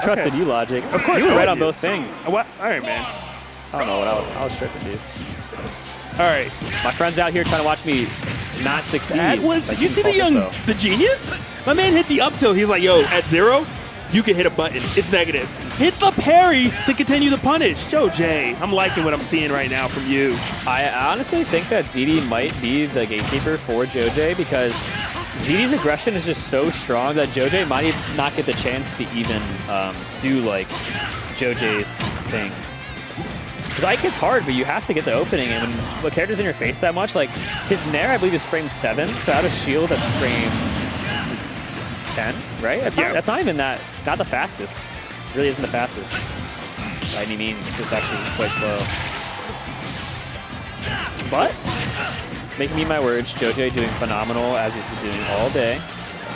trusted you, Logic. Of course. You were right on both things. What? All right, man. I don't know what I was tripping, dude. All right. My friend's out here trying to watch me not succeed. That was, Like, you see the genius? My man hit the up tilt. He's like, yo, at 0, you can hit a button. It's negative. Hit the parry to continue the punish. Joe J, I'm liking what I'm seeing right now from you. I honestly think that ZD might be the gatekeeper for Joe J because ZD's aggression is just so strong that Joe J might not get the chance to even do like Joe J's things. Because Ike hits hard, but you have to get the opening, and when the character's in your face that much, like his Nair I believe is frame 7, so out of shield that's frame 10, right? That's not even that, not the fastest. It really isn't the fastest by any means. It's actually quite slow. But, making me my words, Joe J doing phenomenal as he's been doing all day.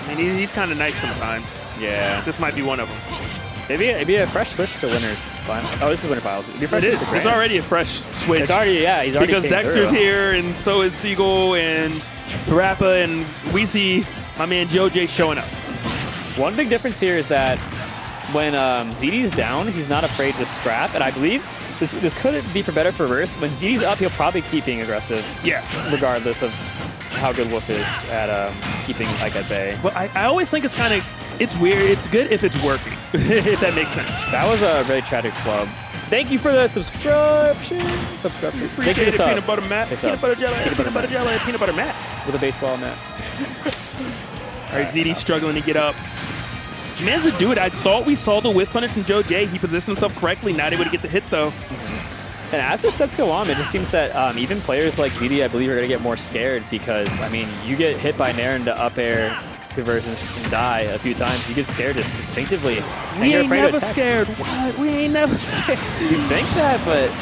I mean, he's kind of nice sometimes. Yeah. This might be one of them. Maybe a fresh switch to winners. Oh, this is winner files. It is. It's already a fresh switch. It's already, yeah. He's already because Dexter's here, and so is Siegel and Parappa, and we see my man Joe J showing up. One big difference here is that when ZD's down, he's not afraid to scrap, and I believe this could be for better for reverse. When ZD's up, he'll probably keep being aggressive. Yeah. Regardless of how good Wolf is at keeping Ike at bay. Well, I always think it's weird. It's good if it's working, if that makes sense. That was a very tragic club. Thank you for the subscription. Appreciate it, peanut butter Matt. Peanut butter jelly, peanut butter Matt. With a baseball Matt. All right, ZD struggling to get up. He managed to do it. I thought we saw the whiff punish from Joe J. He positioned himself correctly, not able to get the hit, though. And as the sets go on, it just seems that even players like ZD, I believe, are going to get more scared because, I mean, you get hit by Nair into up air conversions and die a few times, you get scared just instinctively. We ain't never scared. What? We ain't never scared. You think that, but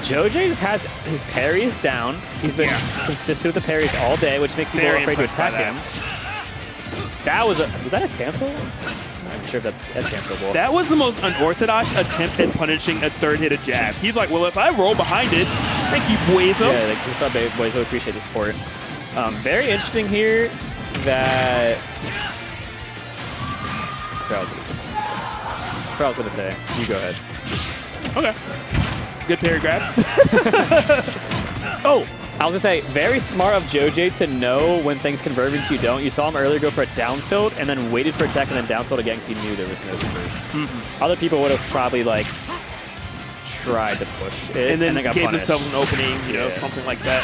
Joe J just has his parries down. He's been consistent with the parries all day, which makes people afraid to attack him. That was that a cancel? I'm sure if that's cancelable. That was the most unorthodox attempt at punishing a third hit of jab. He's like, well, if I roll behind it, thank you, Buezo. Yeah, like, what's up, babe? Buezo, appreciate the support. Very interesting here that... I was going to say. You go ahead. Okay. Good parry grab. Oh! I was going to say, very smart of Joe J to know when things converge and you don't. You saw him earlier go for a down tilt and then waited for a tech and then down tilt again because he knew there was no conversion. Other people would have probably like tried to push it and then got gave punished. themselves an opening, you know, something like that.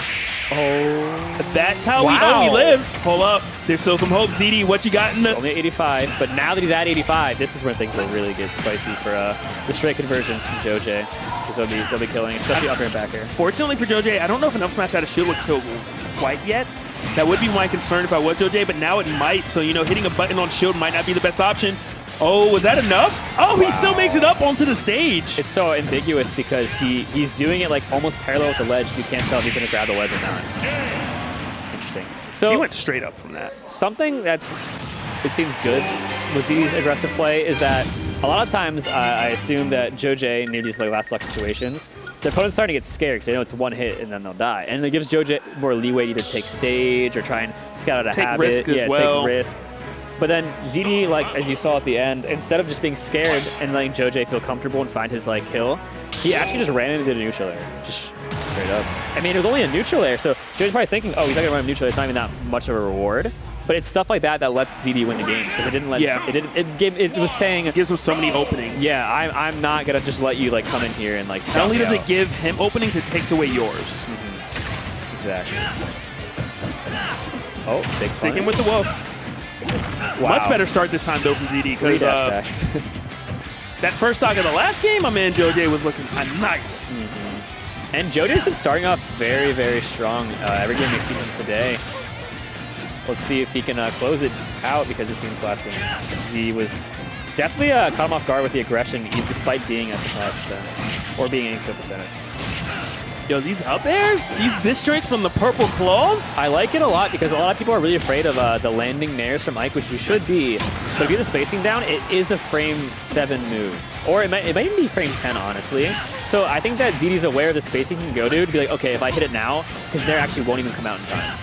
Oh, that's how we know he lives. Hold up, there's still some hope. ZD, what you got in the? Only 85, but now that he's at 85, this is where things will really get spicy for the straight conversions from Joe J. Because they'll be killing, especially up air and back air. Fortunately for Joe J, I don't know if an up smash out of shield would kill quite yet. That would be my concern if I was Joe J, but now it might. So, you know, hitting a button on shield might not be the best option. Oh, was that enough? Oh, he still makes it up onto the stage. It's so ambiguous because he's doing it like almost parallel with the ledge. You can't tell if he's going to grab the ledge or not. Interesting. So he went straight up from that. Something it seems good with ZD's aggressive play is that a lot of times I assume that Joe J, near these like last luck situations, the opponent's starting to get scared because they know it's one hit and then they'll die. And it gives Joe J more leeway to either take stage or try and scout out a habit. Risk as well. Take risk. But then ZD, like as you saw at the end, instead of just being scared and letting Joe J feel comfortable and find his like kill, he actually just ran into the neutral air, just straight up. I mean, it was only a neutral air, so Joe's probably thinking, oh, he's not gonna run a neutral air. It's not even that much of a reward. But it's stuff like that that lets ZD win the games because it didn't let. Yeah. It was saying it gives him so many openings. Yeah, I'm not gonna just let you like come in here and like. Not only does it give him openings, it takes away yours. Exactly. Oh, big sticking punish. with the wolf. Wow. Much better start this time though from ZD because that first stock of the last game, my man Joe J was looking nice. And Joe J's been starting off very, very strong. Every game we've seen him today. Let's see if he can close it out because it seems last game he was definitely caught him off guard with the aggression, despite being at the 5% or being in kill percentage. Yo, these up airs, these disjoints from the purple claws. I like it a lot because a lot of people are really afraid of the landing nairs from Ike, which you should be. But if you get the spacing down, it is a frame 7 move, or it might even be frame 10, honestly. So I think that ZD's aware of the spacing he can go to be like, okay, if I hit it now, because nair actually won't even come out in time.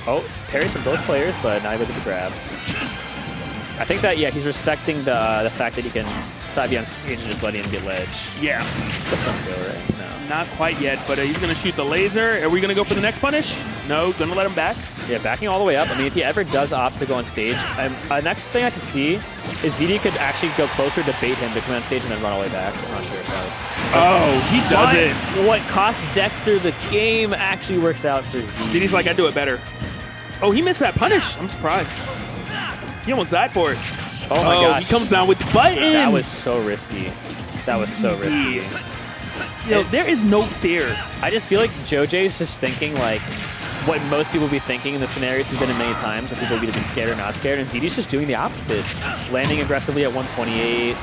Oh, parries from both players, but not able to grab. I think that, yeah, he's respecting the fact that he can side B on stage and just letting him get ledge. Yeah. That's not kill, right? No. Not quite yet, but he's going to shoot the laser. Are we going to go for the next punish? No, going to let him back. Yeah, backing all the way up. I mean, if he ever does opt to go on stage, next thing I can see is ZD could actually go closer to bait him to come on stage and then run all the way back. I'm not sure if that Oh, he does it. What costs Dexter the game actually works out for ZD. ZD's like, I do it better. Oh, he missed that punish. I'm surprised. He almost died for it. Oh my gosh. He comes down with the button. That was so risky. That was so risky. Yo, there is no fear. I just feel like JoJ's just thinking like what most people would be thinking in the scenarios he's been in many times, when people would either be scared or not scared, and ZD's just doing the opposite. Landing aggressively at 128,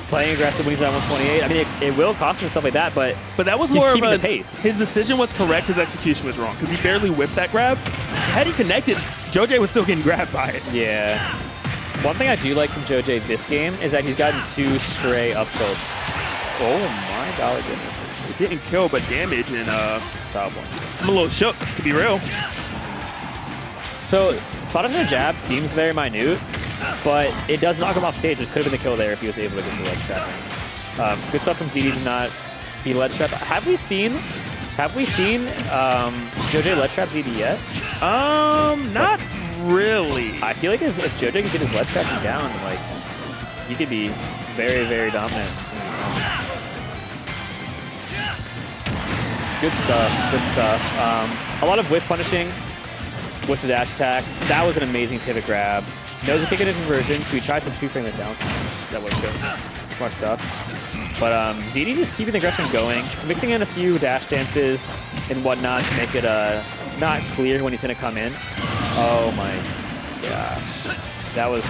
playing aggressive when he's at 128. I mean, it will cost him and stuff like that, but that was he's more of keeping a the pace. His decision was correct, his execution was wrong, because he barely whipped that grab. Had he connected, JoJ was still getting grabbed by it. Yeah. One thing I do like from JoJ this game is that he's gotten 2 stray up tilts. Oh my golly goodness. It didn't kill, but damage, and Solid one. I'm a little shook, to be real. So, spot on the jab seems very minute, but it does knock him off stage. It could have been the kill there if he was able to get the ledge trap. Good stuff from ZD to not be ledge trap. Have we seen JoJ ledge trap ZD yet? Not really. I feel like if JoJ could get his ledge trapping down, like, he could be very, very dominant. Good stuff, good stuff. A lot of whip punishing with the dash attacks. That was an amazing pivot grab. Knows he can get a conversion, so he tried to 2-frame it down smash. That would kill. Smart stuff. But ZD just keeping the aggression going, mixing in a few dash dances and whatnot to make it not clear when he's going to come in. Oh my gosh. That was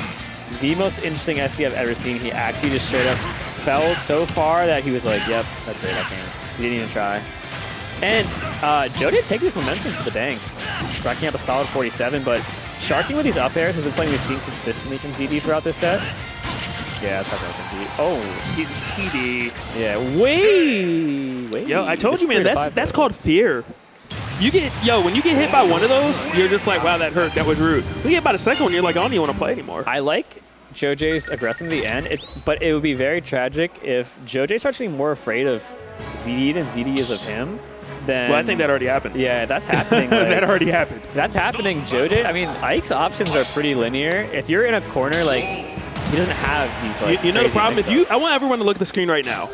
the most interesting SC I've ever seen. He actually just straight up fell so far that he was like, yep, that's it, I can't. He didn't even try. And JoJ taking his momentum to the bank, racking up a solid 47, but sharking with these up airs has been something we've seen consistently from ZD throughout this set. Yeah, that's not going to Oh, TD. Yeah, wait. Yo, I told you, man, that's called fear. When you get hit by one of those, you're just like, wow, that hurt, that was rude. When you get by the second one, you're like, I don't even want to play anymore. I like JoJ's aggressive at the end, but it would be very tragic if JoJ starts getting more afraid of ZD than ZD is of him. Then, well, I think that already happened. Yeah, that's happening. Like, that already happened. That's happening. JoJ, I mean, Ike's options are pretty linear. If you're in a corner, like, he doesn't have these, like, you know the problem? I want everyone to look at the screen right now.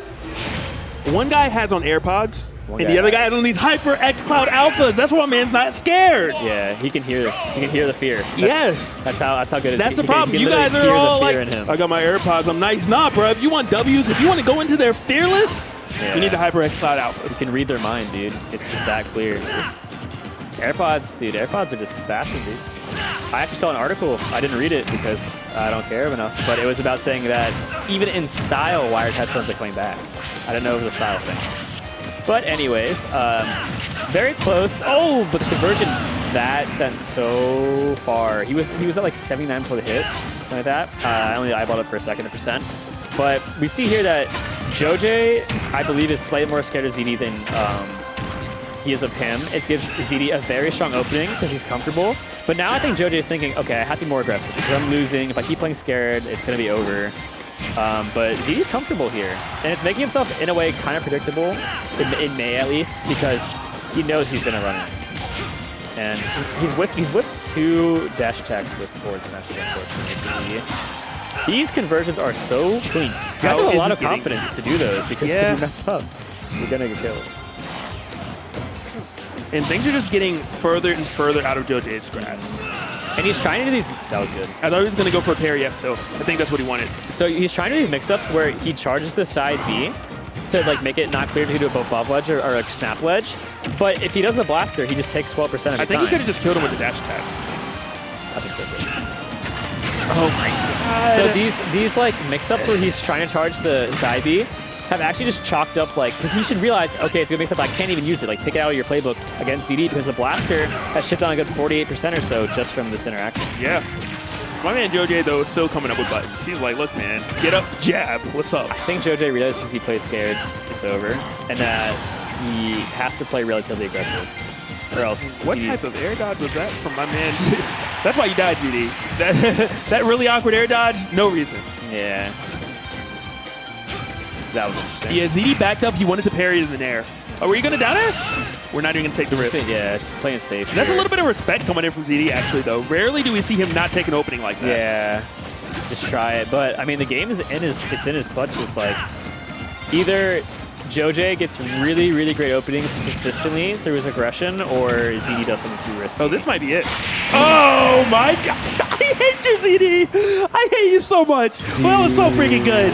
One guy has on AirPods, and the other guy has on these Hyper X Cloud Alphas. That's why man's not scared. Yeah, he can hear the fear. That's how good it is. That's the problem. You guys are all like, I got my AirPods, I'm nice. Nah, bro, if you want W's, if you want to go into their fearless, you need the Hyper X Cloud Alphas. You can read their mind, dude. It's just that clear. AirPods are just fashion, dude. I actually saw an article. I didn't read it because I don't care enough, but it was about saying that even in style, wired headphones are coming back. I don't know if it was a style thing. But anyways, very close. Oh, but the conversion, that sent so far. He was at like 79 for the hit, something like that. I only eyeballed it for a second percent. But we see here that JoJ, I believe, is slightly more scared of ZD than he is of him. It gives ZD a very strong opening because he's comfortable. But now I think JoJ is thinking, okay, I have to be more aggressive because I'm losing. If I keep playing scared, it's going to be over. But ZD's comfortable here. And it's making himself, in a way, kind of predictable, in May at least, because he knows he's going to run it. And he's whiffed 2 dash attacks with forward smash, unfortunately. These conversions are so clean. You have to have a lot of confidence to do those because if you mess up, you're going to get killed. And things are just getting further and further out of JoJ's grasp. And he's trying to do these. That was good. I thought he was going to go for a parry F2. I think that's what he wanted. So he's trying to do these mix-ups where he charges the side B to like make it not clear if he do a bob ledge or a snap ledge. But if he does the blaster, he just takes 12% of his time. I think he could have just killed him with the dash attack. I think so good. Oh my god. So these like mix-ups where he's trying to charge the side B have actually just chalked up, like, because he should realize, okay, it's gonna mix up, I can't even use it. Like, take it out of your playbook against ZD because the blaster has shipped on a good 48% or so just from this interaction. Yeah. My man JoJ, though, is still coming up with buttons. He's like, look, man, get up, jab, what's up? I think JoJ realizes he plays scared, it's over, and that he has to play relatively aggressive, or else what type of air dodge was that from my man? That's why you died, ZD. That really awkward air dodge, no reason. Yeah. That was interesting. Yeah, ZD backed up. He wanted to parry it in the air. Oh, were you going to down air? We're not even going to take the risk. Yeah, playing safe. That's a little bit of respect coming in from ZD, actually, though. Rarely do we see him not take an opening like that. Yeah, just try it. But, I mean, the game is in his clutch. Just like either JoJ gets really, really great openings consistently through his aggression, or ZD does something too risky. Oh, this might be it. Oh, my gosh. I hate you, ZD. I hate you so much. Well, that was so freaking good.